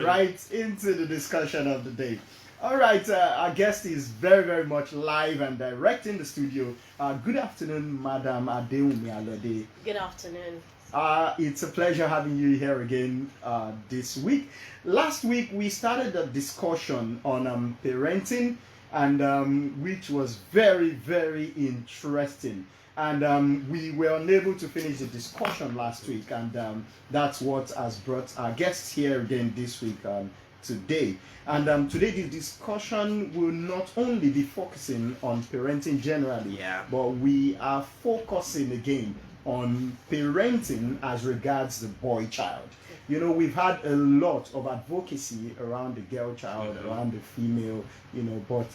Right into the discussion of the day. All right, our guest is very, very much live and direct in the studio. Good afternoon, Madam Adewunmi Alode. Good afternoon. It's a pleasure having you here again this week. Last week we started a discussion on parenting, and which was very, very interesting. And we were unable to finish the discussion last week, and that's what has brought our guests here again this week. Today. And today the discussion will not only be focusing on parenting generally, but we are focusing again on parenting as regards the boy child. You know, we've had a lot of advocacy around the girl child, around the female, but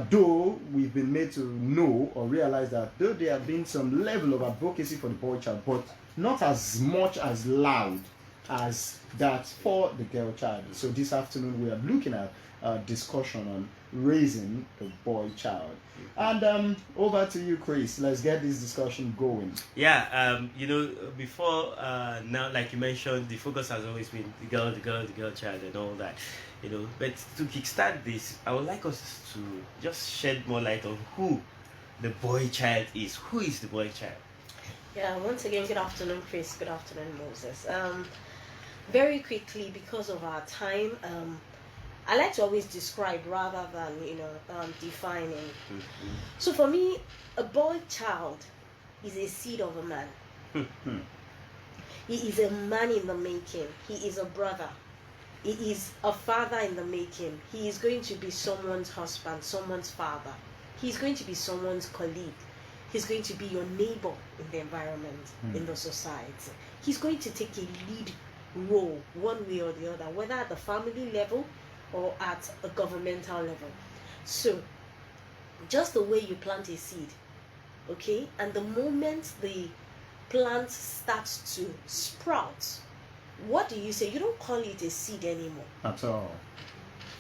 though we've been made to know or realize that though there have been some level of advocacy for the boy child, but not as much as loud as that for the girl child. So this afternoon we are looking at a discussion on raising the boy child. And over to you, Chris. Let's get this discussion going. Before now, like you mentioned, the focus has always been the girl child and all that. But to kickstart this, I would like us to just shed more light on who the boy child is. Who is the boy child? Yeah, once again, good afternoon, Chris. Good afternoon, Moses. Very quickly, because of our time, I like to always describe rather than defining. Mm-hmm. So for me, a boy child is a seed of a man. He is a man in the making. He is a brother. He is a father in the making. He is going to be someone's husband, someone's father. He's going to be someone's colleague. He's going to be your neighbor in the environment, in the society. He's going to take a lead role one way or the other, whether at the family level or at a governmental level. So just the way you plant a seed, okay, and the moment the plant starts to sprout, what do you say? You don't call it a seed anymore at all.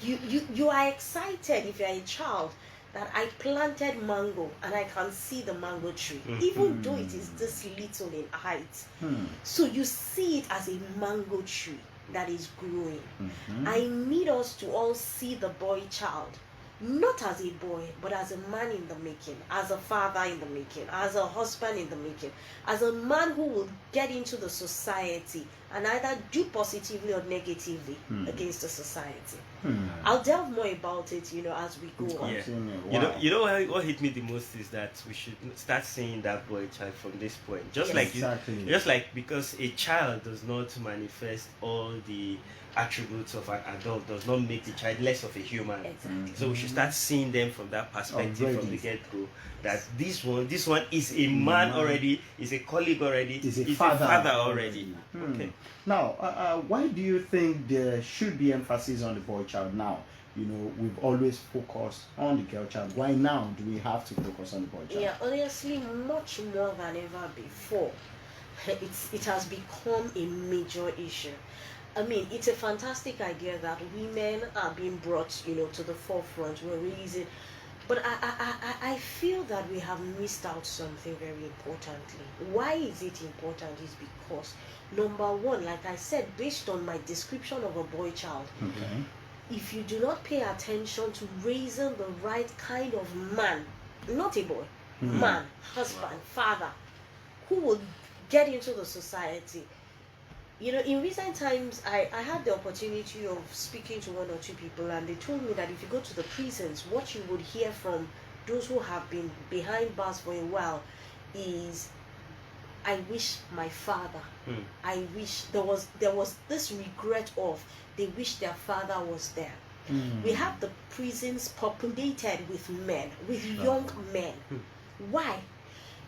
You are excited if you're a child that I planted mango and I can see the mango tree, even though it is this little in height. So you see it as a mango tree that is growing. I need us to all see the boy child, not as a boy, but as a man in the making, as a father in the making, as a husband in the making, as a man who will get into the society and either do positively or negatively against the society. I'll delve more about it, as we go on. Wow. What hit me the most is that we should start seeing that boy child from this point. Just like because a child does not manifest all the attributes of an adult, does not make the child less of a human. So we should start seeing them from that perspective from the get-go. That this one is a man already, is a colleague already, is a father already. Okay. Now, why do you think there should be emphasis on the boy child now? We've always focused on the girl child. Why now do we have to focus on the boy child? Yeah, honestly, much more than ever before. It has become a major issue. I mean, it's a fantastic idea that women are being brought, to the forefront. We're raising, but I feel that we have missed out something very importantly. Why is it important? Is because number one, like I said, based on my description of a boy child, if you do not pay attention to raising the right kind of man, not a boy, man, husband, father, who will get into the society. In recent times, I had the opportunity of speaking to one or two people, and they told me that if you go to the prisons, what you would hear from those who have been behind bars for a while is, I wish my father, I wish there was this regret of they wish their father was there. We have the prisons populated with men, with young men. Why?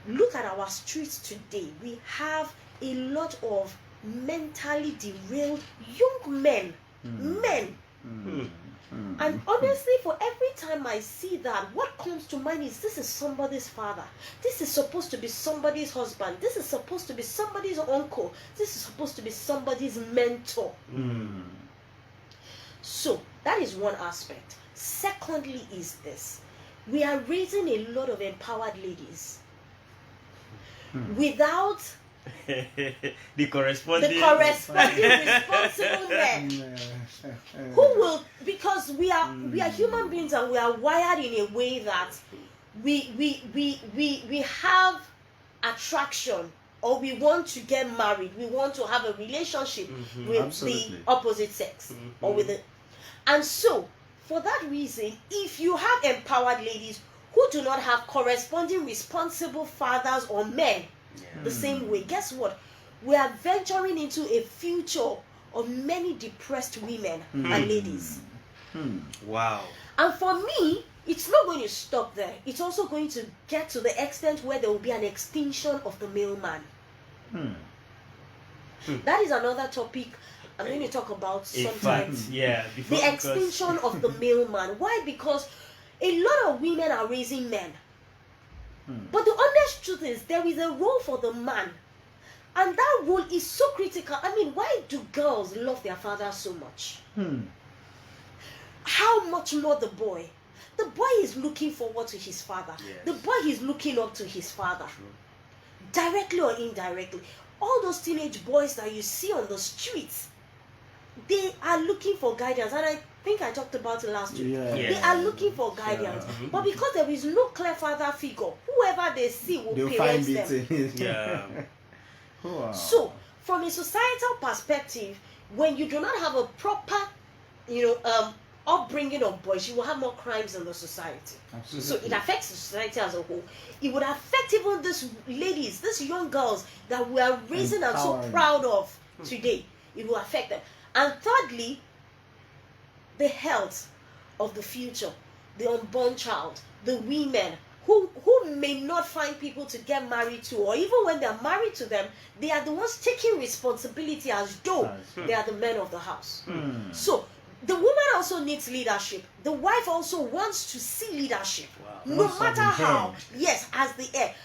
Look at our streets today. We have a lot of mentally derailed young men. And honestly, for every time I see that, what comes to mind is this is somebody's father, this is supposed to be somebody's husband, this is supposed to be somebody's uncle, this is supposed to be somebody's mentor. So that is one aspect. Secondly is this: we are raising a lot of empowered ladies without the corresponding responsible men who will, because we are human beings and we are wired in a way that we have attraction, or we want to get married, we want to have a relationship with the opposite sex, or with the, and so for that reason, if you have empowered ladies who do not have corresponding responsible fathers or men the same way, guess what? We are venturing into a future of many depressed women and ladies. Wow. And for me, it's not going to stop there. It's also going to get to the extent where there will be an extinction of the male man. That is another topic I'm going to talk about sometime. The extinction of the male man. Why? Because a lot of women are raising men. But the honest truth is, there is a role for the man. And that role is so critical. I mean, why do girls love their father so much? How much more the boy? The boy is looking forward to his father. Yes. The boy is looking up to his father. Directly or indirectly. All those teenage boys that you see on the streets, they are looking for guidance. And I think I talked about it last week. They are looking for guidance. But because there is no clear father figure, whoever they see will parent them. Wow. So, from a societal perspective, when you do not have a proper, upbringing of boys, you will have more crimes in the society. Absolutely. So it affects the society as a whole. It would affect even these ladies, these young girls that we are raising and so proud of today. It will affect them. And thirdly, the health of the future, the unborn child, the women who may not find people to get married to, or even when they're married to them, they are the ones taking responsibility as though they are the men of the house. So the woman also needs leadership. The wife also wants to see leadership. No matter how. Yes, as the heir.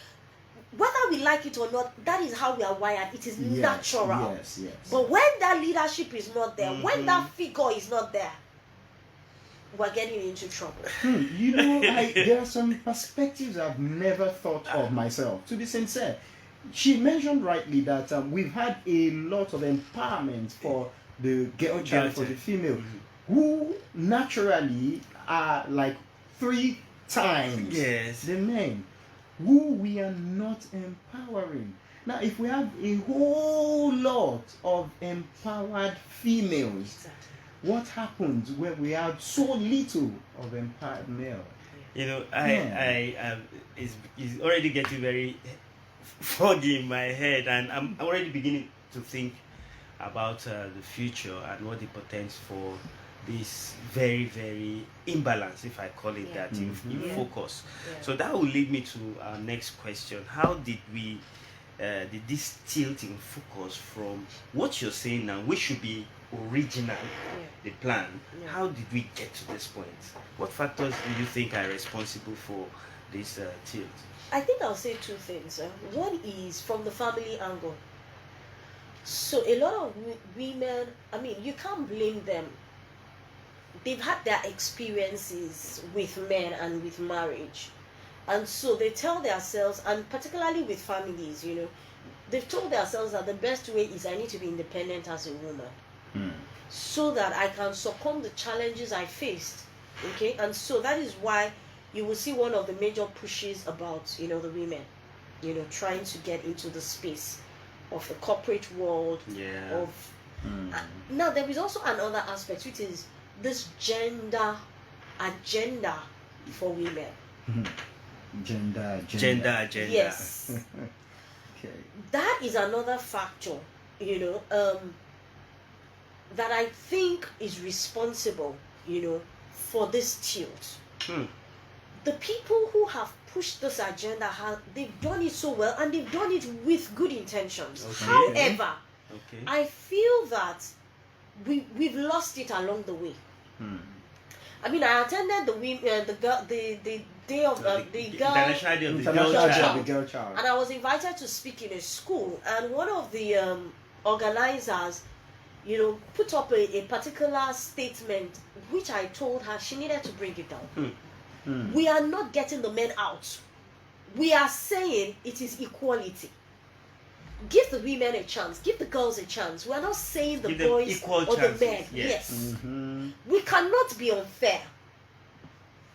Whether we like it or not, that is how we are wired. It is natural. Yes. But when that leadership is not there, when that figure is not there, we're getting into trouble. There are some perspectives I've never thought of myself, to be sincere. She mentioned rightly that we've had a lot of empowerment for the girl child, for the female, who naturally are like 3 times the men, who we are not empowering. Now, if we have a whole lot of empowered females, what happens when we have so little of empowered male? It's already getting very foggy in my head, and I'm already beginning to think about the future and what it portends for this very, very imbalance, if I call it that, in focus. So that will lead me to our next question. How did we did this tilt in focus from what you're saying now, which should be original, the plan? How did we get to this point? What factors do you think are responsible for this tilt? I think I'll say 2 things. One is from the family angle. So a lot of women, I mean, you can't blame them. They've had their experiences with men and with marriage. And so they tell themselves, and particularly with families, they've told themselves that the best way is I need to be independent as a woman. So that I can succumb the challenges I faced. Okay? And so that is why you will see one of the major pushes about, the women, trying to get into the space of the corporate world. Now, there is also another aspect, which is this gender agenda for women. Gender agenda. Yes. Okay. That is another factor, that I think is responsible, for this tilt. The people who have pushed this agenda, they've done it so well, and they've done it with good intentions. However, I feel that we've lost it along the way. I mean, I attended the day of the International Day of the Girl Child, and I was invited to speak in a school, and one of the organizers, put up a particular statement, which I told her she needed to bring it down. We are not getting the men out. We are saying it is equality. Give the women a chance, give the girls a chance. We're not saying the Give them boys equal or chances, the men. yes. We cannot be unfair.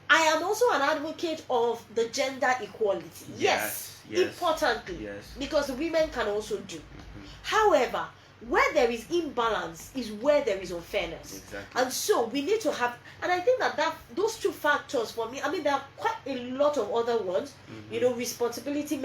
I am also an advocate of the gender equality. Yes. Importantly. Yes. Because the women can also do. However, where there is imbalance is where there is unfairness. Exactly. And so we need to have, and I think that those two factors for me, I mean, there are quite a lot of other ones, you know, responsibility.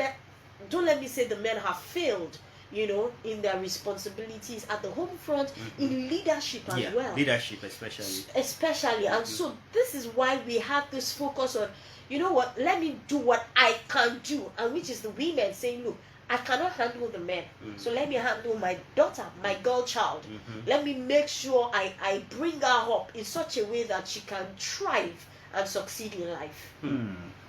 Don't let me say the men have failed, you know, in their responsibilities at the home front, in leadership as well. Leadership especially. And so this is why we have this focus on, you know what, let me do what I can do, and which is the women saying, look, I cannot handle the men, so let me handle my daughter, my girl child. Let me make sure I bring her up in such a way that she can thrive and succeed in life.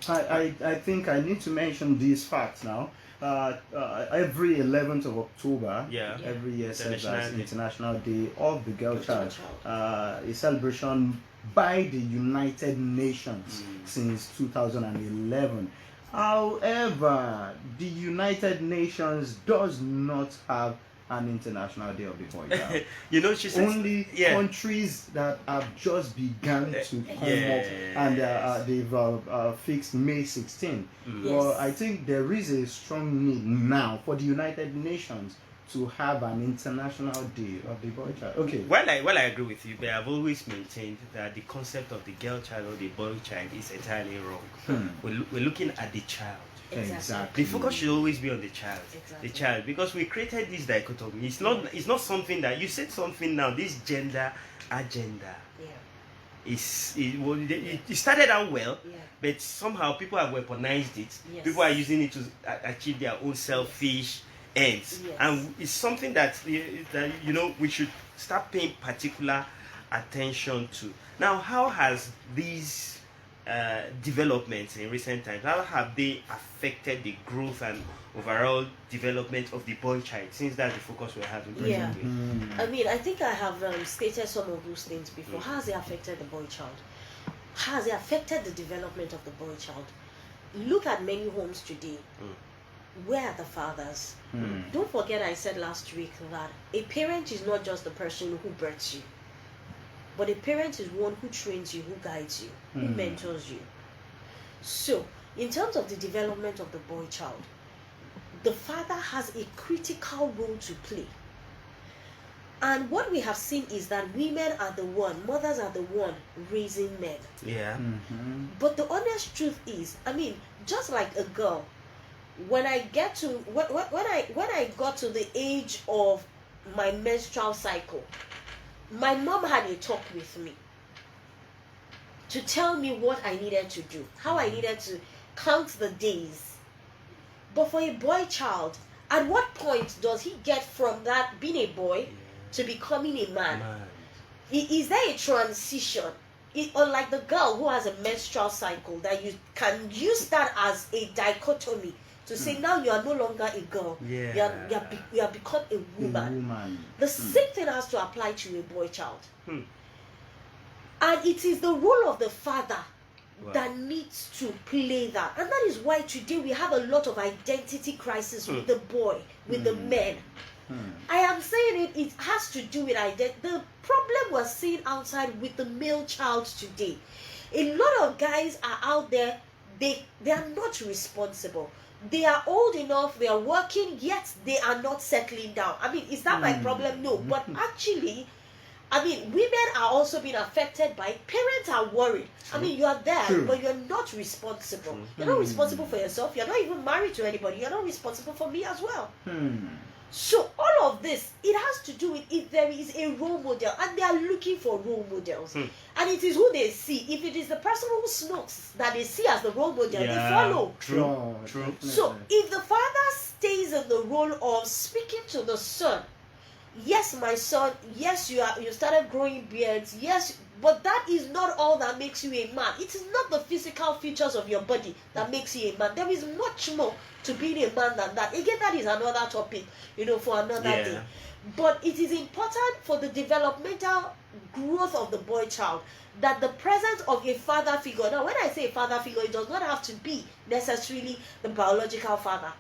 I think I need to mention these facts now. Every 11th of October, every year serves as International Day of the Girl Child, a celebration by the United Nations since 2011. However, the United Nations does not have an International Day of the Boy Child. You know, she says only countries that have just begun to come up, and they've fixed May 16. Well, I think there is a strong need now for the United Nations to have an International Day of the Boy Child. Okay. Well, I agree with you, but I've always maintained that the concept of the girl child or the boy child is entirely wrong. We're looking at the child. Exactly. The focus should always be on the child. The child, because we created this dichotomy. It's not something that you said something now. This gender agenda. It started out well, but somehow people have weaponized it. People are using it to achieve their own selfish ends, and it's something that you know we should start paying particular attention to. Now, how has these developments in recent times, how have they affected the growth and overall development of the boy child, since that's the focus we're having presently? I mean, I think I have stated some of those things before. How has it affected the boy child? How has it affected the development of the boy child? Look at many homes today. Where are the fathers? Don't forget I said last week that a parent is not just the person who births you, but a parent is one who trains you, who guides you, who mentors you. So, in terms of the development of the boy child, the father has a critical role to play. And what we have seen is that women are the one, mothers are the one raising men. But the honest truth is, I mean, just like a girl, when I got to the age of my menstrual cycle, my mom had a talk with me to tell me what I needed to do, how I needed to count the days. But for a boy child, at what point does he get from that being a boy to becoming a man? Is there a transition? Unlike the girl who has a menstrual cycle, that you can use that as a dichotomy to say now you are no longer a girl, you have become a woman. The same thing has to apply to a boy child. And it is the role of the father that needs to play that. And that is why today we have a lot of identity crisis with the boy, with the men. I am saying it has to do with identity. The problem we're seeing outside with the male child today, a lot of guys are out there, they are not responsible. They are old enough, they are working, yet they are not settling down. I mean, is that my problem? No. But actually, I mean, women are also being affected by, parents are worried. I mean, you are there, but you're not responsible. You're not responsible for yourself. You're not even married to anybody. You're not responsible for me as well. So all of this, it has to do with if there is a role model, and they are looking for role models. And it is who they see. If it is the person who smokes that they see as the role model, they follow. True. So if the father stays in the role of speaking to the son, yes, my son, yes, you started growing beards, yes, but that is not all that makes you a man. It is not the physical features of your body that makes you a man. There is much more to being a man than that. Again, that is another topic, for another day. But it is important for the developmental growth of the boy child that the presence of a father figure. Now, when I say father figure, it does not have to be necessarily the biological father.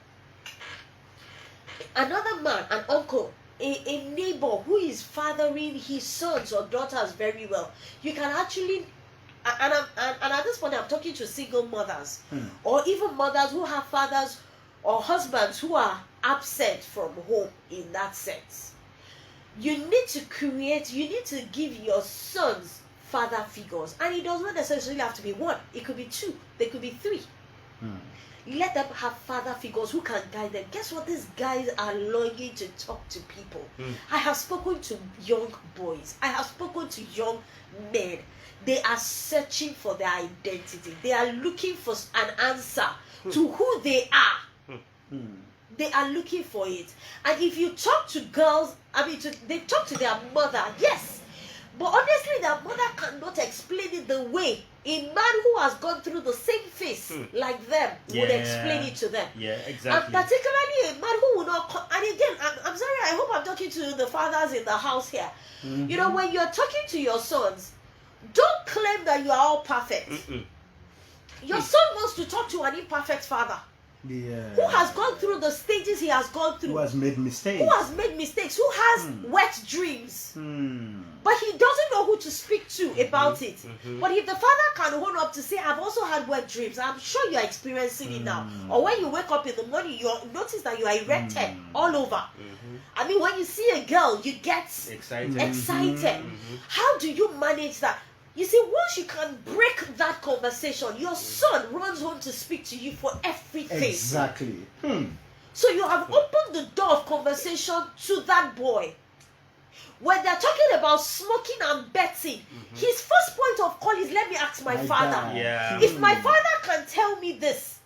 another man, an uncle, a neighbor who is fathering his sons or daughters very well, you can actually, and at this point I'm talking to single mothers, or even mothers who have fathers or husbands who are absent from home in that sense. You need to give your sons father figures, and it does not necessarily have to be one. It could be two, there could be three. Let them have father figures who can guide them. Guess what? These guys are longing to talk to people. I have spoken to young boys. I have spoken to young men. They are searching for their identity. They are looking for an answer to who they are. They are looking for it. And if you talk to girls, they talk to their mother, yes. But honestly, their mother cannot explain it the way a man who has gone through the same phase like them would explain it to them. Yeah, exactly. And particularly a man who will not. And again, I'm sorry, I hope I'm talking to the fathers in the house here. You know, when you're talking to your sons, don't claim that you are all perfect. Your son wants to talk to an imperfect father. Yeah. Who has gone through the stages he has gone through. Who has made mistakes. Who has wet dreams. But he doesn't know who to speak to about it. But if the father can hold up to say, I've also had wet dreams, I'm sure you're experiencing it now. Or when you wake up in the morning, you notice that you are erected all over. I mean, when you see a girl, you get excited. How do you manage that? You see, once you can break that conversation, your son runs home to speak to you for everything. Exactly. So you have opened the door of conversation to that boy. When they're talking about smoking and betting, his first point of call is, let me ask my father. Yeah. If my father can tell me this,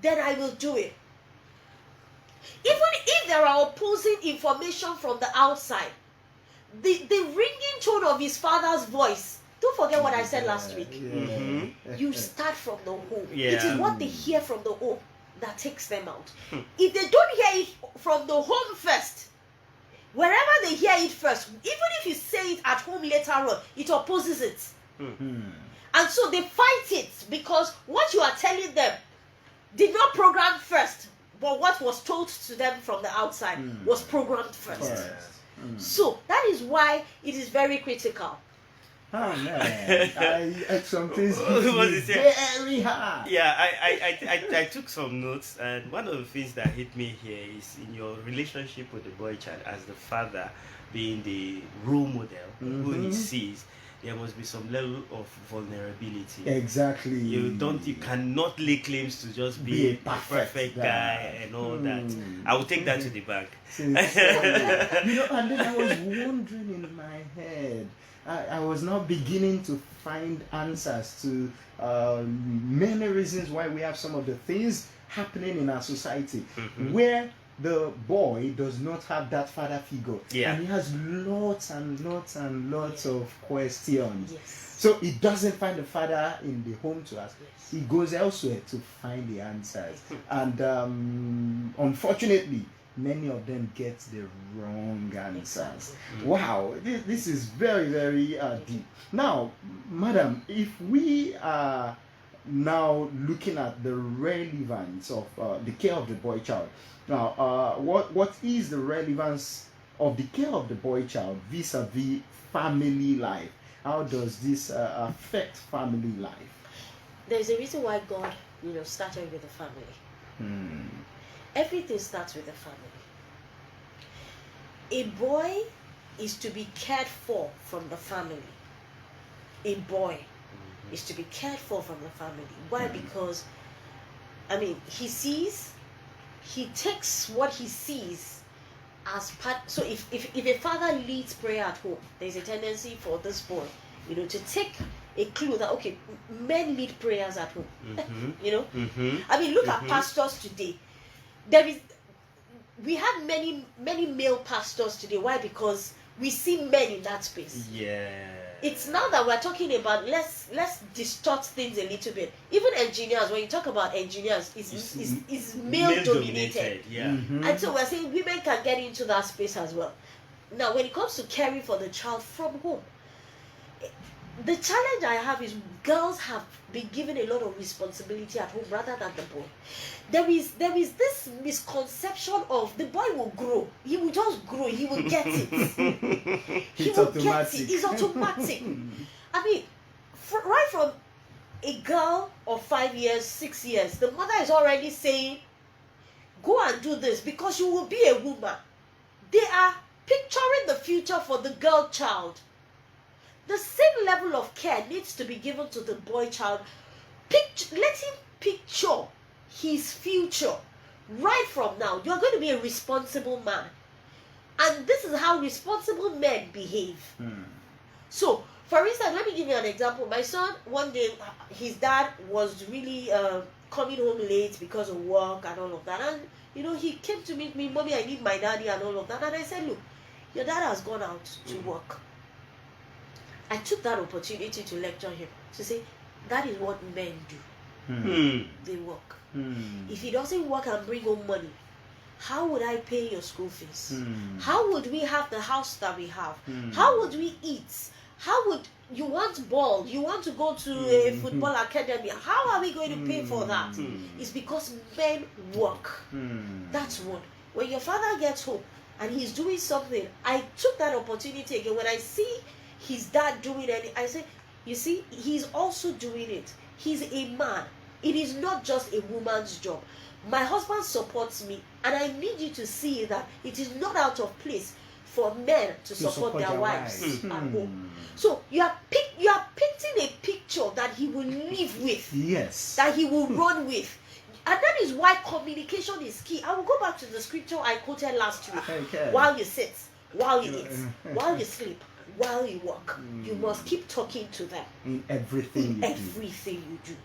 then I will do it. Even if there are opposing information from the outside, the ringing tone of his father's voice, don't forget what I said last week. You start from the home. It is what they hear from the home that takes them out. If they don't hear it from the home first, wherever they hear it first, even if you say it at home later on, it opposes it. And so they fight it because what you are telling them did not program first, but what was told to them from the outside was programmed first. So that is why it is very critical. Oh man, some things very hard. Yeah, I took some notes, and one of the things that hit me here is in your relationship with the boy child, as the father being the role model who he sees, there must be some level of vulnerability. Exactly. You cannot lay claims to just be a perfect guy and all that. I will take that to the bank. And then I was wondering in my head, I was now beginning to find answers to many reasons why we have some of the things happening in our society where the boy does not have that father figure. And he has lots and lots and lots of questions. So he doesn't find the father in the home to ask. He goes elsewhere to find the answers. And unfortunately, many of them get the wrong answers. Wow, this is very, very deep. Now, madam, if we are now looking at the relevance of the care of the boy child, now, what is the relevance of the care of the boy child vis-a-vis family life? How does this affect family life? There's a reason why God, started with the family. Everything starts with the family. A boy is to be cared for from the family. A boy is to be cared for from the family. Why? Because, he takes what he sees as part. So if a father leads prayer at home, there's a tendency for this boy, to take a clue that, okay, men lead prayers at home. Look at pastors today. We have many male pastors today. Why? Because we see men in that space. It's now that we're talking about let's distort things a little bit. Even engineers, when you talk about engineers, is male dominated. And so we're saying women can get into that space as well. Now, when it comes to caring for the child from home, The challenge I have is girls have been given a lot of responsibility at home rather than the boy. There is this misconception of the boy will grow. He will just grow. He will get it. He will get it. It's automatic. I mean, right from a girl of 5 years, 6 years, the mother is already saying, go and do this because you will be a woman. They are picturing the future for the girl child. The same level of care needs to be given to the boy child. Let him picture his future right from now. You're going to be a responsible man. And this is how responsible men behave. So, for instance, let me give you an example. My son, one day, his dad was really coming home late because of work and all of that. And, you know, he came to meet me, Mommy, I need my daddy and all of that. And I said, look, your dad has gone out to work. I took that opportunity to lecture him, to say, that is what men do. They work. If he doesn't work and bring home money, how would I pay your school fees? How would we have the house that we have? How would we eat? How would you want ball? You want to go to a football academy? How are we going to pay for that? It's because men work. That's one. When your father gets home and he's doing something, I took that opportunity again. When I see his dad doing it, I say, you see, he's also doing it. He's a man. It is not just a woman's job. My husband supports me, and I need you to see that it is not out of place for men to support their wives at home. So you are painting a picture that he will live with. Yes. That he will run with. And that is why communication is key. I will go back to the scripture I quoted last week. Okay. While you sit, while you eat, while you sleep, while you work, you must keep talking to them. In everything you do.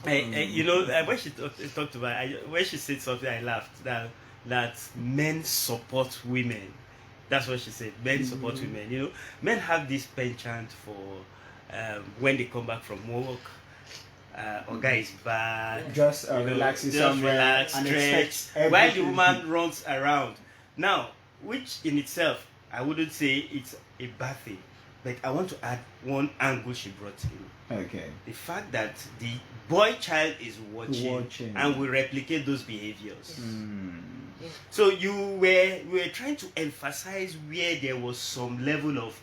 You know, when she talked about, when she said something, I laughed. That men support women. That's what she said. Men support women. You know, men have this penchant for when they come back from work. Oga is bad. Just relax, relax, stretch. While the woman runs around. Now, which in itself, I wouldn't say it's a bad thing. But I want to add one angle she brought in. Okay. The fact that the boy child is watching. And will replicate those behaviors. So you were trying to emphasize where there was some level of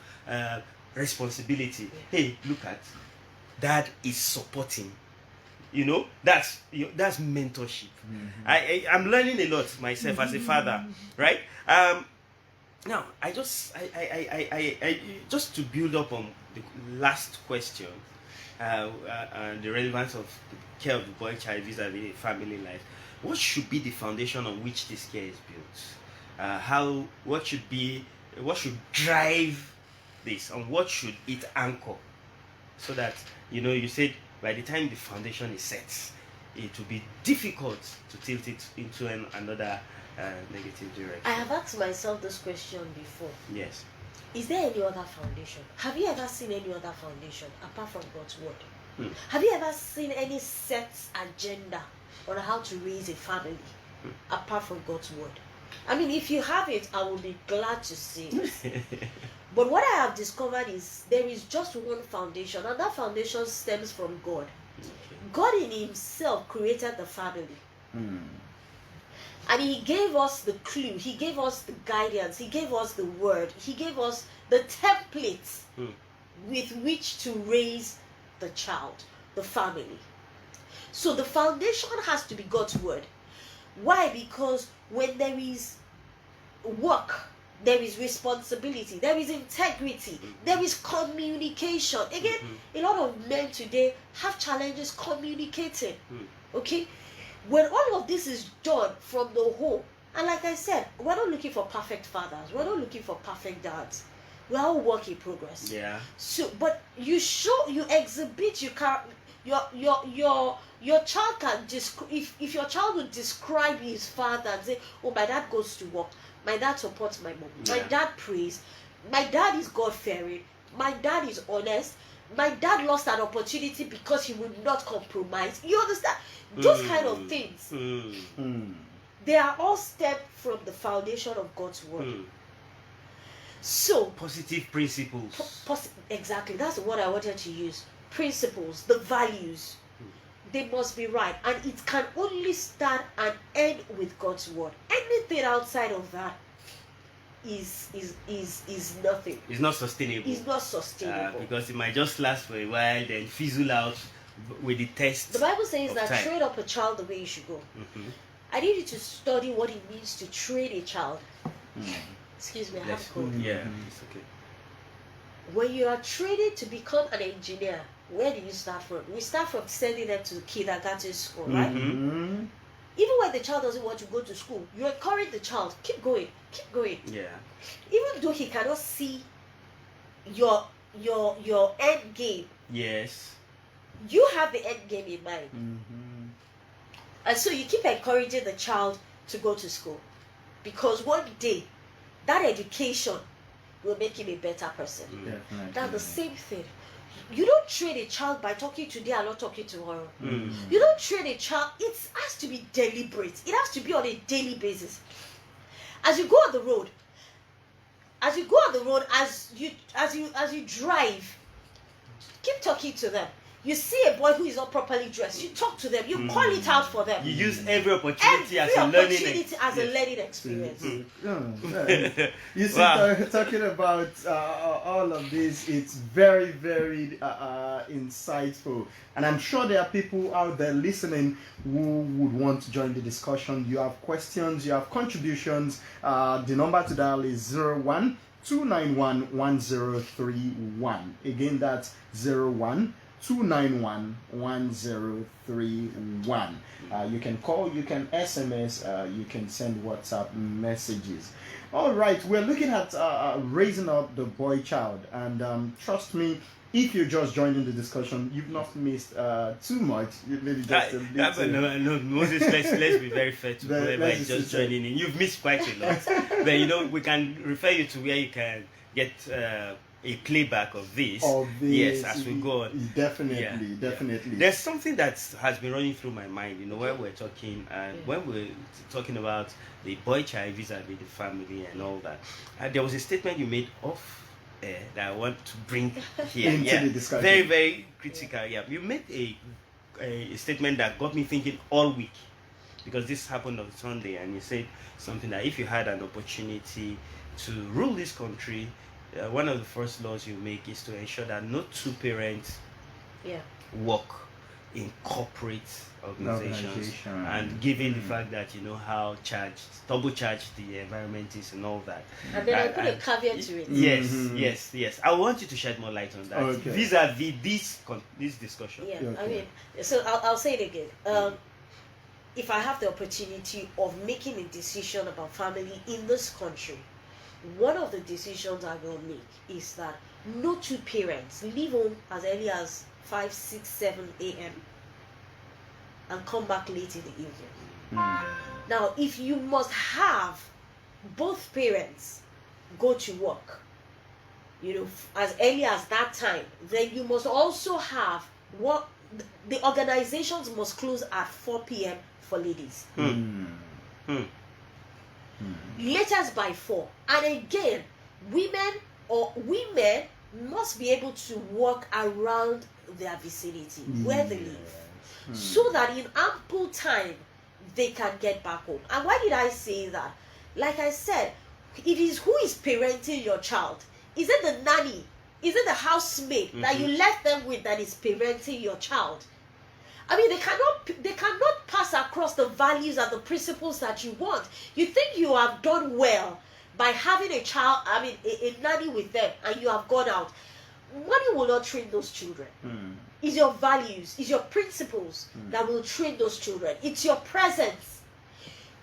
responsibility. Hey, look at dad is supporting. You know, that's mentorship. I'm learning a lot myself as a father, right? Now, I just to build up on the last question and the relevance of the care of the boy child vis-a-vis family life. What should be the foundation on which this care is built? What should drive this, and what should it anchor? So that, you know, you said by the time the foundation is set, it will be difficult to tilt it into another negative direction. I have asked myself this question before. Yes. Is there any other foundation? Have you ever seen any other foundation apart from God's word? Have you ever seen any set agenda on how to raise a family apart from God's word? I mean, if you have it, I will be glad to see it. But what I have discovered is there is just one foundation, and that foundation stems from God. God in himself created the family. And he gave us the clue, he gave us the guidance, he gave us the word, he gave us the templates with which to raise the child, the family. So the foundation has to be God's word. Why? Because when there is work, there is responsibility, there is integrity, there is communication. Again, a lot of men today have challenges communicating. Okay? When all of this is done from the home, and like I said, we're not looking for perfect fathers, we're not looking for perfect dads. We're all work in progress. Yeah. So, but you exhibit, your child can if your child would describe his father and say, oh, my dad goes to work, my dad supports my mom, my dad prays, my dad is God-fearing, my dad is honest, my dad lost an opportunity because he would not compromise. You understand? Those kind of things. They are all stepped from the foundation of God's word. So positive principles. Exactly, that's the word I wanted to use. Principles, the values, they must be right, and it can only start and end with God's word. Anything outside of that is nothing. It's not sustainable. It's not sustainable because it might just last for a while, then fizzle out with the test. The Bible says that time. train up a child the way you should go. I need you to study what it means to train a child. Excuse me, I have a cold. Yeah, it's okay. When you are training to become an engineer, where do you start from? We start from sending them to kindergarten school, right? Even when the child doesn't want to go to school, you encourage the child, keep going, keep going. Yeah. Even though he cannot see your end game. Yes. You have the end game in mind. And so you keep encouraging the child to go to school. Because one day, that education will make him a better person. Definitely. That's the same thing. You don't train a child by talking today and not talking tomorrow. You don't train a child. It has to be deliberate. It has to be on a daily basis. As you go on the road, as you drive, keep talking to them. You see a boy who is not properly dressed, you talk to them, you call it out for them. You use every opportunity as a learning experience. You see, talking about all of this, it's very, very insightful. And I'm sure there are people out there listening who would want to join the discussion. You have questions, you have contributions. The number to dial is 01-291-1031. Again, that's 01-291-1031. You can call, you can SMS, you can send WhatsApp messages. All right, we're looking at raising up the boy child, and trust me, if you're just joining the discussion, you've not missed too much. Maybe just a little. No, Moses, let's be very fair to whoever is just joining in. You've missed quite a lot. But we can refer you to where you can get a playback of this. Yes, as we go on. Definitely. There's something that has been running through my mind, when we're talking, when we're talking about the boy child vis-a-vis the family and all that. There was a statement you made off that I want to bring here. Into the discussion. Very, very critical. You made a statement that got me thinking all week, because this happened on Sunday, and you said something that if you had an opportunity to rule this country, one of the first laws you make is to ensure that no two parents work in corporate organizations, and given the fact that how double charged the environment is and all that. And then I put a caveat to it. Yes. I want you to shed more light on that. Okay. Vis-a-vis this discussion. I mean, so I'll say it again. If I have the opportunity of making a decision about family in this country, one of the decisions I will make is that no two parents leave home as early as 5, 6, 7 a.m. and come back late in the evening. Now, if you must have both parents go to work, as early as that time, then you must also have the organizations must close at 4 p.m. for ladies. Latest by 4. And again, women must be able to work around their vicinity where they live, so that in ample time they can get back home. And why did I say that? Like I said, it is who is parenting your child. Is it the nanny? Is it the housemaid that you left them with that is parenting your child? I mean, they cannot pass across the values and the principles that you want. You think you have done well by having a child, a nanny with them, and you have gone out. Money will not train those children. It's your values, it's your principles that will train those children. It's your presence.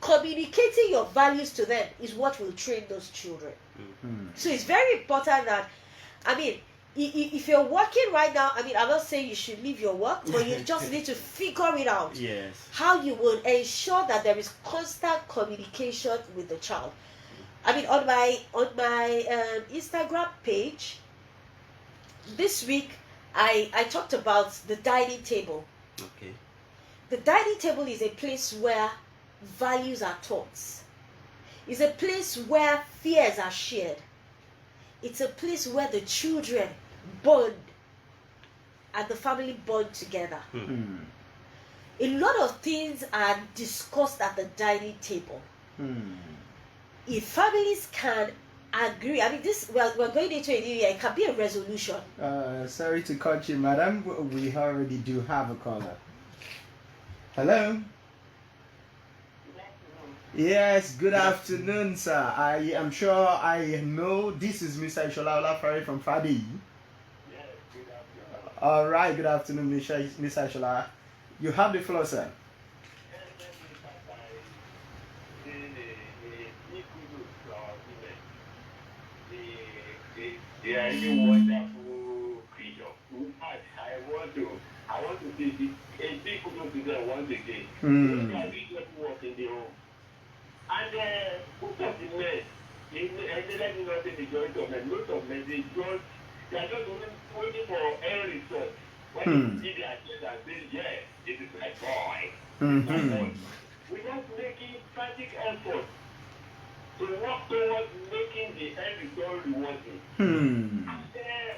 Communicating your values to them is what will train those children. So it's very important that, if you're working right now, I'm not saying you should leave your work, but you just need to figure it out. Yes. How you will ensure that there is constant communication with the child. On my Instagram page this week, I talked about the dining table. Okay. The dining table is a place where values are taught. It's a place where fears are shared. It's a place where the children bond and the family bond together. A lot of things are discussed at the dining table. If families can agree, I mean, this we're going into a new year, it can be a resolution. Sorry to cut you, madam. We already do have a caller. Hello. Yes, good afternoon, sir. I am sure I know this is Mr. Ishola Olafare from Fadi. Yes, good afternoon. All right, good afternoon, Mr. Ishola. You have the floor, sir. They are really wonderful creatures. In fact, I want to say this, a big kudos to them once again. They can really just work in their own. And most of the men, let me not say majority of men, most of men, they are just waiting for end result. When they see their chest and say, yeah, this is my boy. Without making frantic effort to work towards making the end result rewarding. And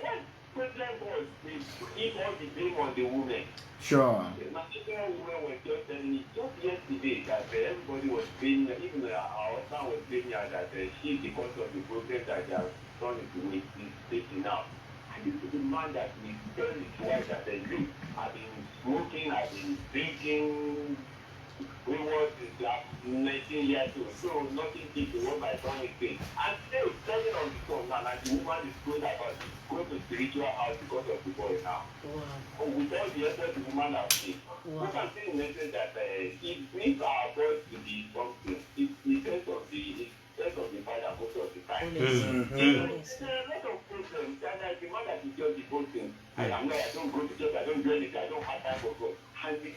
what problem was they give all the blame on the woman. Sure. The Nigerian women were just telling me just yesterday that everybody was blaming, even our husband was blaming her that she, because of the problem that their son is facing now. And this is the man that we tell his wife that look, I've been smoking, I've been drinking. We was in last 19 years old, so nothing big to what my son is saying. And still telling on the son now, and the woman is going to spiritual house because of the boy now. Wow. Oh, with all the effort the woman has made. Wow. What I'm saying is that it needs our boys to be something. It's the sense of the father most of the time. There's a lot of problems, and the man that is just devoting. I don't go to church, I don't do anything, I don't have time for God. And the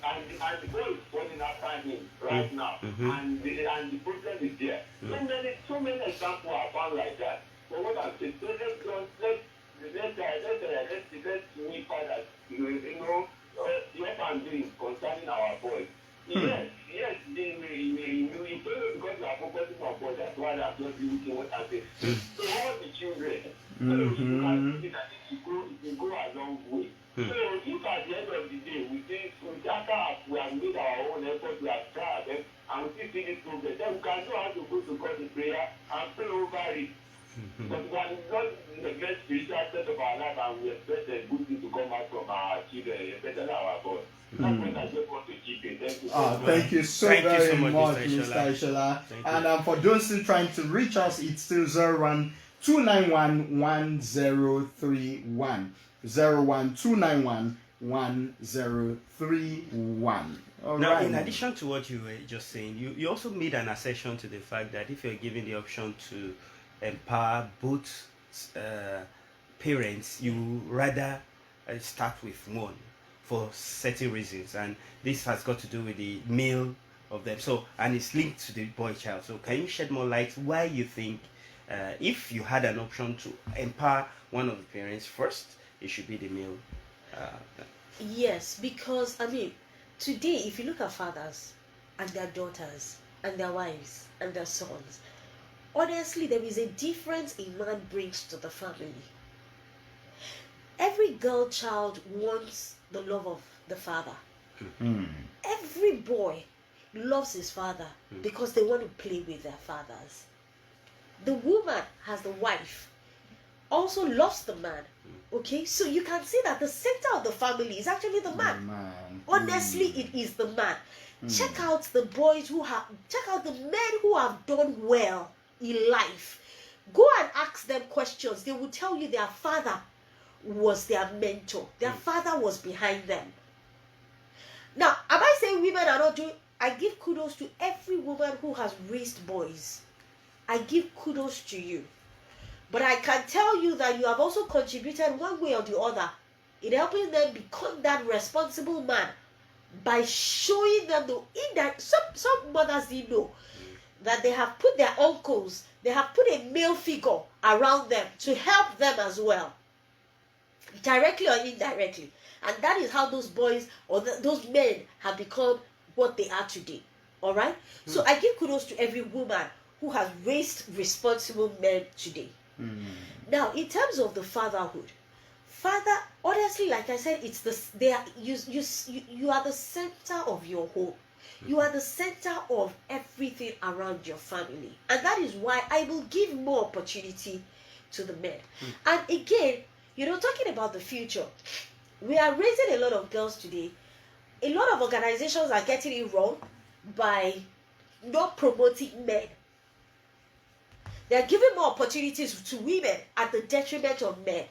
boy is falling after him right now. And the problem is there. So many examples are found like that. So what I'm saying, let's meet fathers, what I'm doing concerning our boys. Yes, they may because we are focusing on boys, that's why I'm just looking what I say. So all the children, so you can see that it will go a long way. So if at the end of the day we think after we have made our own effort, we have tried them, and we still see this problem, then we can know how to go to God in prayer and pray over it. But we are not neglect spiritual aspect of our life, and we expect a good thing to come out from our children, especially our God. That's what I just want to keep it. Thank you. Thank you so very much, Mr. Ishola. And for those still trying to reach us, it's still 012911031. 012911031. Now, in addition to what you were just saying, you also made an assertion to the fact that if you're given the option to empower both parents, you rather start with one for certain reasons, and this has got to do with the male of them. So, and it's linked to the boy child. So, can you shed more light why you think if you had an option to empower one of the parents first, it should be the male? Yes, because I mean, today if you look at fathers and their daughters and their wives and their sons, honestly, there is a difference a man brings to the family. Every girl child wants the love of the father. Every boy loves his father because they want to play with their fathers. The woman has the wife, also loves the man. Okay, so you can see that the center of the family is actually the man. Honestly, it is the man. Check out the men who have done well in life. Go and ask them questions. They will tell you their father was their mentor. Their father was behind them. Now, am I saying women are not doing? I give kudos to every woman who has raised boys. I give kudos to you. But I can tell you that you have also contributed one way or the other in helping them become that responsible man by showing them some mothers didn't know that they have put their uncles, they have put a male figure around them to help them as well, directly or indirectly. And that is how those boys or those men have become what they are today. All right? So I give kudos to every woman who has raised responsible men today. Now, in terms of the fatherhood, honestly, like I said, it's you are the center of your home. You are the center of everything around your family, and that is why I will give more opportunity to the men. And again, talking about the future, we are raising a lot of girls today. A lot of organizations are getting it wrong by not promoting men. They are giving more opportunities to women at the detriment of men.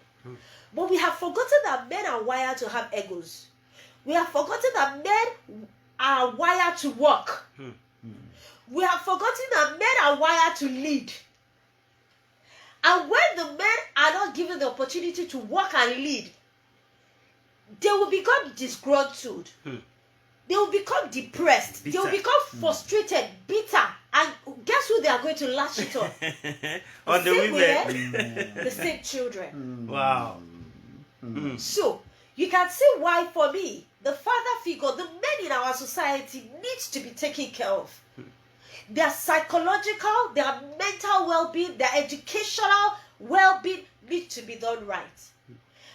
But we have forgotten that men are wired to have egos. We have forgotten that men are wired to work. We have forgotten that men are wired to lead. And when the men are not given the opportunity to work and lead, they will become disgruntled. They will become depressed. Bitter. They will become frustrated, bitter. And guess who they are going to lash it on? On the women. The same children. Wow. So, you can see why, for me, the father figure, the men in our society needs to be taken care of. Their psychological, their mental well-being, their educational well-being needs to be done right.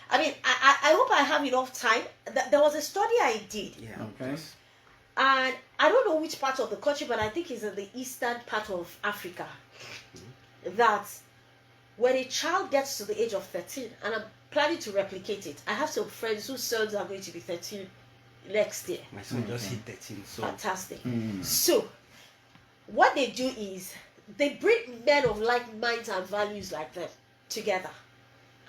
I mean, I hope I have enough time. There was a study I did. Yeah. Okay. And I don't know which part of the country, but I think it's in the eastern part of Africa. That when a child gets to the age of 13, and I'm planning to replicate it. I have some friends whose sons are going to be 13 next year. My son just hit 13. So fantastic. So, what they do is they bring men of like minds and values like them together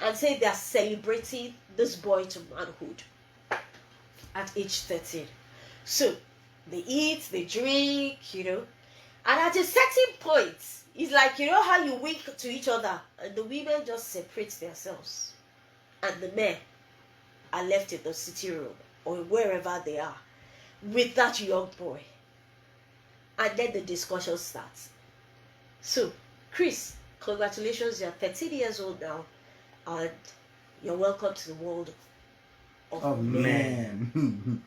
and say they are celebrating this boy to manhood at age 13. So they eat, they drink, and at a certain point, it's like, how you wink to each other and the women just separate themselves and the men are left in the sitting room or wherever they are with that young boy. And then the discussion starts. So, Chris, congratulations, you're 13 years old now, and you're welcome to the world of men.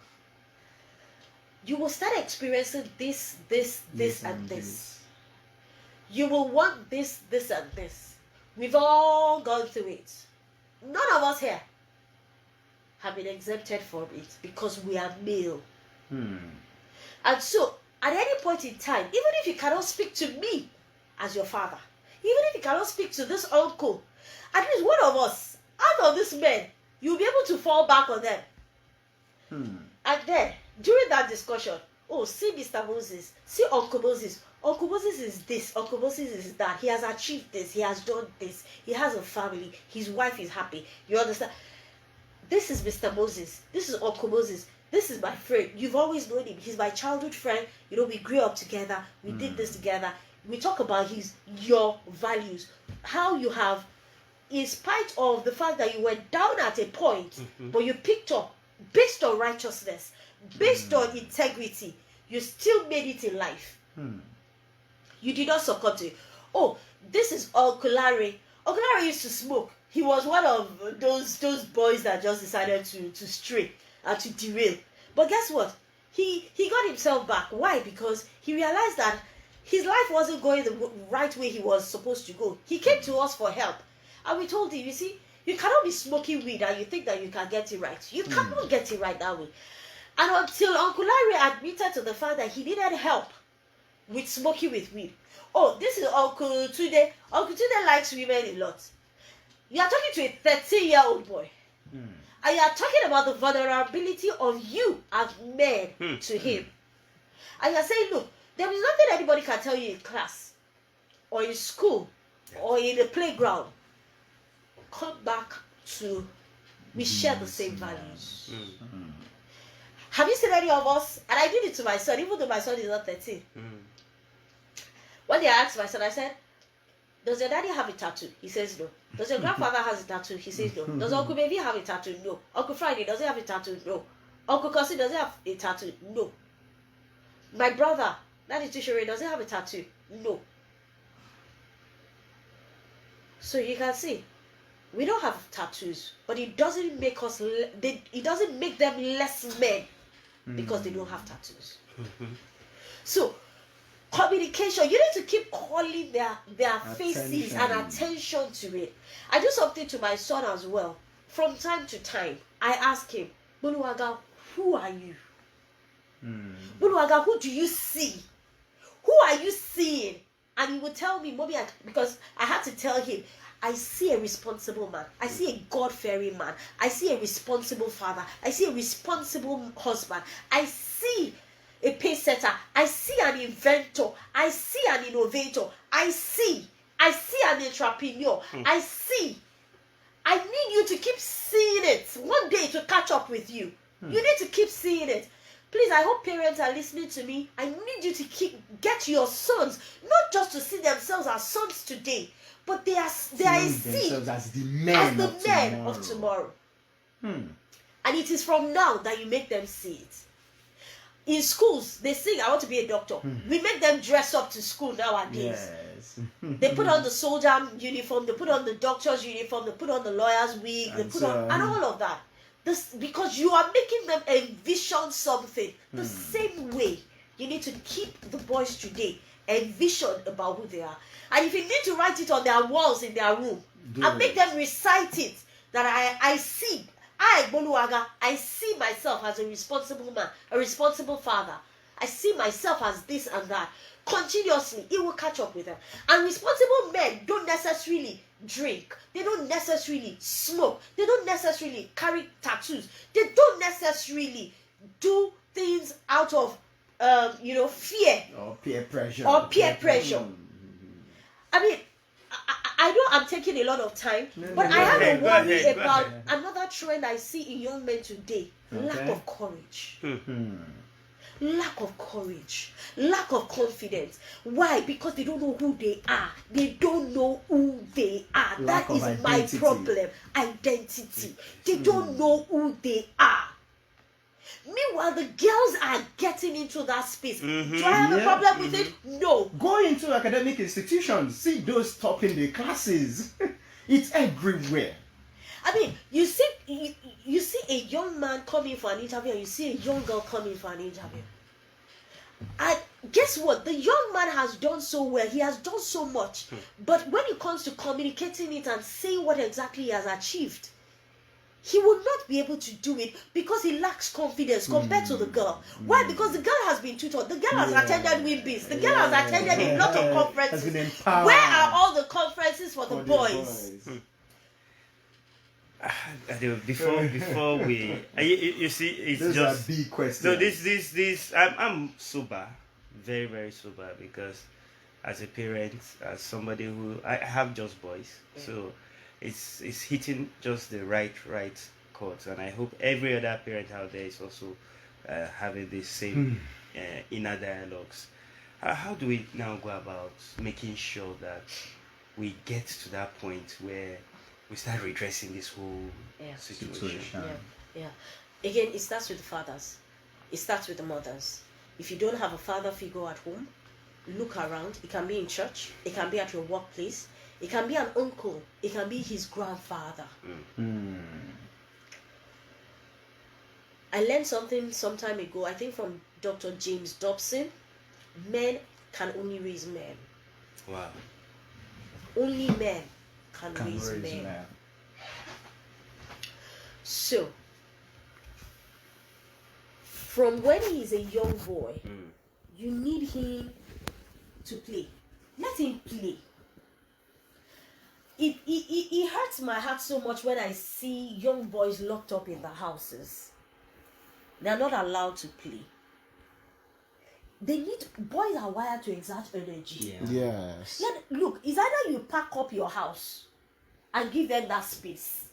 You will start experiencing this, and this. You will want this, and this. We've all gone through it. None of us here have been exempted from it because we are male. And so, at any point in time, even if you cannot speak to me as your father, even if you cannot speak to this uncle, at least one of us, out of these men, you'll be able to fall back on them. And then, during that discussion, see Mr. Moses, see Uncle Moses. Uncle Moses is this, Uncle Moses is that. He has achieved this, he has done this, he has a family, his wife is happy. You understand? This is Mr. Moses, this is Uncle Moses. This is my friend. You've always known him. He's my childhood friend. We grew up together. We did this together. We talk about your values. How you have, in spite of the fact that you went down at a point, but you picked up based on righteousness, based on integrity. You still made it in life. You did not succumb to it. This is Uncle Larry. Uncle Larry used to smoke. He was one of those boys that just decided to stray. To derail. But guess what? He got himself back. Why? Because he realized that his life wasn't going the right way he was supposed to go. He came to us for help. And we told him, you see, you cannot be smoking weed and you think that you can get it right. You cannot get it right that way. And until Uncle Larry admitted to the fact that he needed help with smoking with weed. This is Uncle Tunde. Uncle Tunde likes women a lot. You are talking to a 13-year-old boy. And you are talking about the vulnerability of you as men to him. And you are saying, look, there is nothing anybody can tell you in class or in school or in the playground. Come back to, we share the same values. Have you seen any of us? And I did it to my son, even though my son is not 13. One day I asked my son, I said, does your daddy have a tattoo? He says no. Does your grandfather has a tattoo? He says no. Does Uncle Baby have a tattoo? No. Uncle Friday, does he have a tattoo? No. Uncle Cousin, does he have a tattoo? No. My brother, Daddy Tishore, does he have a tattoo? No. So you can see, we don't have tattoos, but it doesn't make us. It doesn't make them less men because they don't have tattoos. So Communication. You need to keep calling their faces and attention to it. I do something to my son as well. From time to time, I ask him, Buluwaga, who are you? Buluwaga, who do you see? Who are you seeing? And he would tell me, Mommy, because I had to tell him, I see a responsible man. I see a God-fearing man. I see a responsible father. I see a responsible husband. I see a pace setter. I see an inventor. I see an innovator. I see an entrepreneur. I need you to keep seeing it. One day it will catch up with you. You need to keep seeing it. Please, I hope parents are listening to me. I need you to get your sons, not just to see themselves as sons today, but they are a seed as the men of tomorrow. And it is from now that you make them see it. In schools, they sing, I want to be a doctor. We make them dress up to school nowadays. Yes. They put on the soldier uniform, they put on the doctor's uniform, they put on the lawyer's wig, and all of that. This, because you are making them envision something. The same way, you need to keep the boys today envisioned about who they are. And if you need to write it on their walls in their room, and make them recite it, that I see, Boluwaga, I see myself as a responsible man, a responsible father. I see myself as this and that. Continuously, it will catch up with them. And responsible men don't necessarily drink. They don't necessarily smoke. They don't necessarily carry tattoos. They don't necessarily do things out of, fear. Or peer pressure. I mean, I know I'm taking a lot of time, but I have a worry about another trend I see in young men today. Lack of courage. Lack of courage. Lack of confidence. Why? Because they don't know who they are. They don't know who they are. That is my problem. Identity. They don't know who they are. Meanwhile, the girls are getting into that space. Do I have a problem with it? No. Go into academic institutions. See those topping the classes. It's everywhere. I mean, you see a young man coming for an interview and you see a young girl coming for an interview. And guess what? The young man has done so well. He has done so much. But when it comes to communicating it and saying what exactly he has achieved, he will not be able to do it because he lacks confidence compared to the girl. Why? Because the girl has been tutored. The girl has attended WIMBIS. The girl has attended a lot of conferences. Where are all the conferences for the boys? Before we, you see, it's those just are big questions. So this, I'm sober, very very sober, because as a parent, as somebody who I have just boys, so it's hitting just the right chords, and I hope every other parent out there is also having the same inner dialogues. How do we now go about making sure that we get to that point where we start redressing this whole situation? Yeah. Again, it starts with the fathers. It starts with the mothers. If you don't have a father figure at home, look around. It can be in church. It can be at your workplace. It can be an uncle. It can be his grandfather. I learned something some time ago, I think from Dr. James Dobson. Men can only raise men. Wow. Only men can raise men. So, from when he is a young boy, you need him to play. Let him play. It hurts my heart so much when I see young boys locked up in the houses. They are not allowed to play. Boys are wired to exert energy. Yes. Look, it's either you pack up your house and give them that space.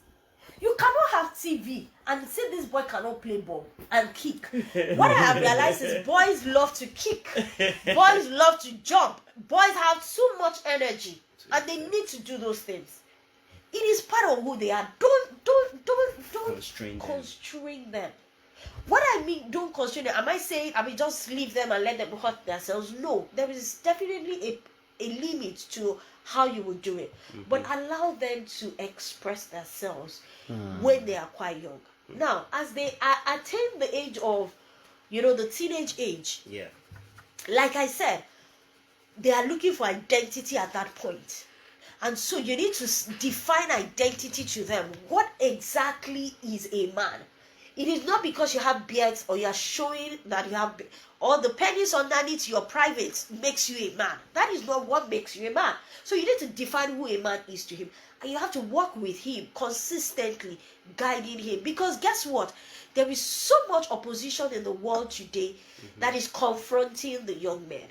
You cannot have TV and say this boy cannot play ball and kick. What I have realized is boys love to kick. Boys love to jump. Boys have so much energy and they need to do those things. It is part of who they are. Don't constrain them. What I mean, don't constrain them. Am I saying I mean just leave them and let them hurt themselves? No, there is definitely a limit to how you would do it, but allow them to express themselves when they are quite young. Now, as they attain the age of, the teenage age, yeah, like I said, they are looking for identity at that point. And so you need to define identity to them. What exactly is a man? It is not because you have beards or you are showing that you have, or the penis underneath your private makes you a man. That is not what makes you a man. So you need to define who a man is to him. And you have to work with him consistently, guiding him. Because guess what? There is so much opposition in the world today that is confronting the young men.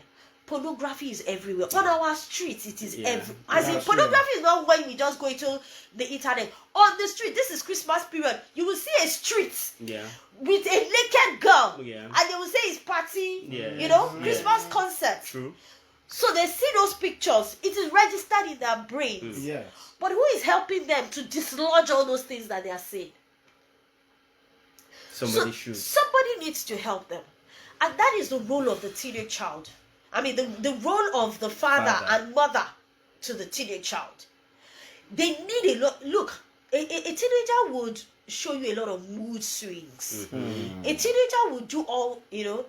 Pornography is everywhere. On our streets, it is everywhere. As in, pornography is not when we just go into the internet. On the street, this is Christmas period. You will see a street with a naked girl. And they will say it's party, you know, Christmas concert. True. So they see those pictures. It is registered in their brains. Yes. But who is helping them to dislodge all those things that they are seeing? Somebody needs to help them. And that is the role of the teenage child. I mean, the role of the father and mother to the teenage child. They need a lot. Look, a teenager would show you a lot of mood swings. A teenager would do all, you know,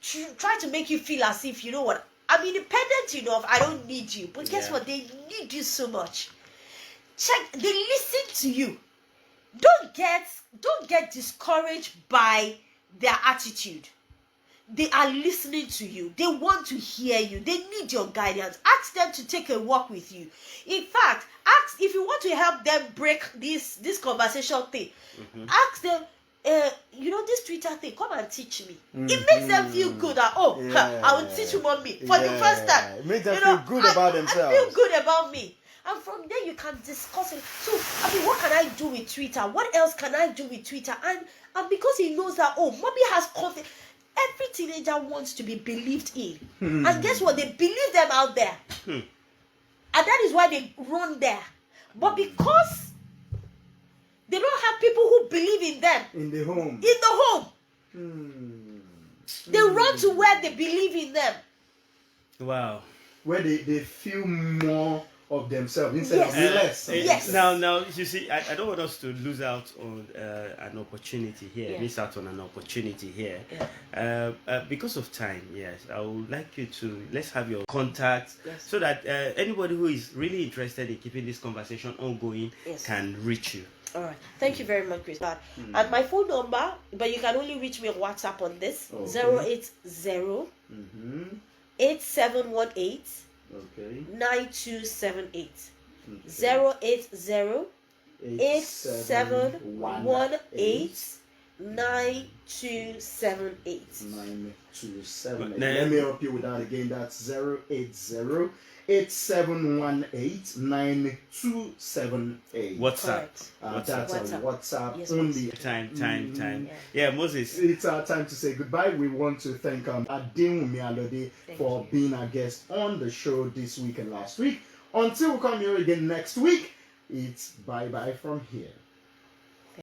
try to make you feel as if, you know what, I'm independent enough, I don't need you. But guess what? They need you so much. They listen to you. Don't get discouraged by their attitude. They are listening to you. They want to hear you. They need your guidance. Ask them to take a walk with you. In fact, ask if you want to help them break this conversation thing. Ask them, you know, this Twitter thing, come and teach me. It makes them feel good that, I will teach you mommy for the first time. Make them feel good about themselves. I feel good about me. And from there you can discuss it. So, I mean, what can I do with Twitter? What else can I do with Twitter? And because he knows that, mommy has confidence. Every teenager wants to be believed in. And guess what? They believe them out there. And that is why they run there. But because they don't have people who believe in them. In the home. They run to where they believe in them. Wow. Where they feel more of themselves instead of less. Yes. Now, you see, I don't want us to lose out on an opportunity here, miss out on an opportunity here. Because of time, yes, I would like you to, let's have your contacts so that anybody who is really interested in keeping this conversation ongoing can reach you. All right. Thank you very much, Chris. And my phone number, but you can only reach me on WhatsApp on this, 080 8718 9278. 080 8718 9278. 9278. Let me help you with that again. That's 080 8718 9278. WhatsApp. That's WhatsApp. a WhatsApp Yes, only. Time. Yeah, Moses. It's our time to say goodbye. We want to thank Adewunmi Alode for being our guest on the show this week and last week. Until we come here again next week, it's bye-bye from here.